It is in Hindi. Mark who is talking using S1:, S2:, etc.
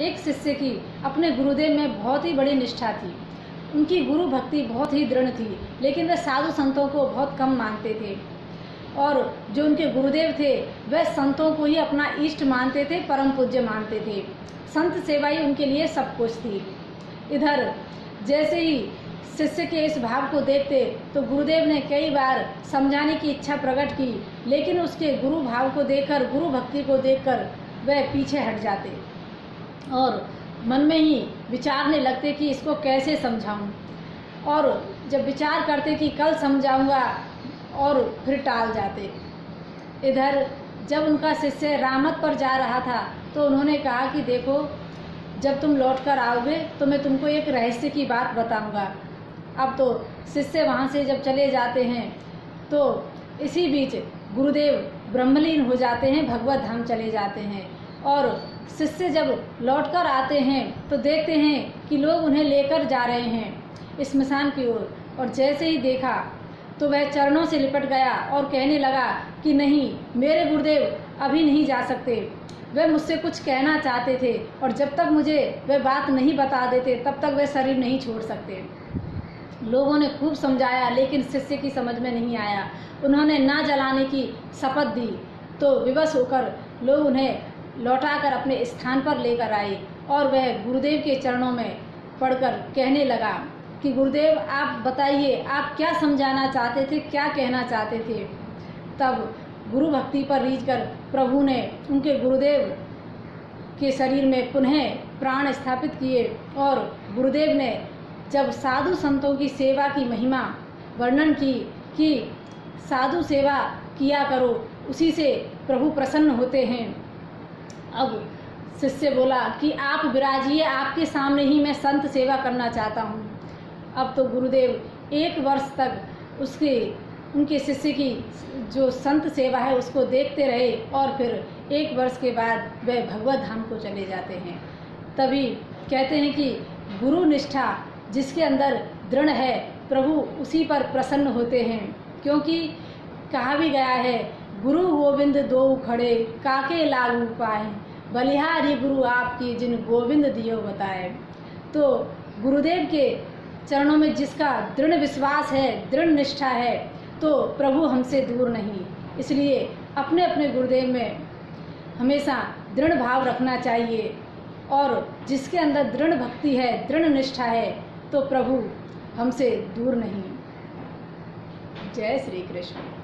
S1: एक शिष्य की अपने गुरुदेव में बहुत ही बड़ी निष्ठा थी। उनकी गुरु भक्ति बहुत ही दृढ़ थी, लेकिन वे साधु संतों को बहुत कम मानते थे और जो उनके गुरुदेव थे वह संतों को ही अपना इष्ट मानते थे, परम पूज्य मानते थे। संत सेवा ही उनके लिए सब कुछ थी। इधर जैसे ही शिष्य के इस भाव को देखते तो गुरुदेव ने कई बार समझाने की इच्छा प्रकट की, लेकिन उसके गुरु भाव को देखकर, गुरु भक्ति को देखकर वह पीछे हट जाते और मन में ही विचारने लगते कि इसको कैसे समझाऊं। और जब विचार करते कि कल समझाऊंगा और फिर टाल जाते। इधर जब उनका शिष्य रामत पर जा रहा था तो उन्होंने कहा कि देखो, जब तुम लौट कर आओगे तो मैं तुमको एक रहस्य की बात बताऊंगा। अब तो शिष्य वहाँ से जब चले जाते हैं तो इसी बीच गुरुदेव ब्रह्मलीन हो जाते हैं, भगवत धाम चले जाते हैं। और शिष्य जब लौटकर आते हैं तो देखते हैं कि लोग उन्हें लेकर जा रहे हैं स्मशान की ओर। और जैसे ही देखा तो वह चरणों से लिपट गया और कहने लगा कि नहीं, मेरे गुरुदेव अभी नहीं जा सकते। वे मुझसे कुछ कहना चाहते थे और जब तक मुझे वह बात नहीं बता देते तब तक वे शरीर नहीं छोड़ सकते। लोगों ने खूब समझाया, लेकिन शिष्य की समझ में नहीं आया। उन्होंने ना जलाने की शपथ दी तो विवश होकर लोग उन्हें लौटाकर अपने स्थान पर लेकर आए और वह गुरुदेव के चरणों में पड़कर कहने लगा कि गुरुदेव आप बताइए, आप क्या समझाना चाहते थे, क्या कहना चाहते थे। तब गुरु भक्ति पर रीझकर प्रभु ने उनके गुरुदेव के शरीर में पुनः प्राण स्थापित किए और गुरुदेव ने जब साधु संतों की सेवा की महिमा वर्णन की कि साधु सेवा किया करो, उसी से प्रभु प्रसन्न होते हैं। अब शिष्य बोला कि आप विराजिए, आपके सामने ही मैं संत सेवा करना चाहता हूँ। अब तो गुरुदेव 1 वर्ष तक उनके शिष्य की जो संत सेवा है उसको देखते रहे और फिर 1 वर्ष के बाद वह भगवत धाम को चले जाते हैं। तभी कहते हैं कि गुरु निष्ठा जिसके अंदर दृढ़ है, प्रभु उसी पर प्रसन्न होते हैं। क्योंकि कहा भी गया है, गुरु गोविंद दो खड़े, काके लागू पाए, बलिहारी गुरु आपकी जिन गोविंद दियो बताए। तो गुरुदेव के चरणों में जिसका दृढ़ विश्वास है, दृढ़ निष्ठा है, तो प्रभु हमसे दूर नहीं। इसलिए अपने अपने गुरुदेव में हमेशा दृढ़ भाव रखना चाहिए और जिसके अंदर दृढ़ भक्ति है, दृढ़ निष्ठा है, तो प्रभु हमसे दूर नहीं। जय श्री कृष्ण।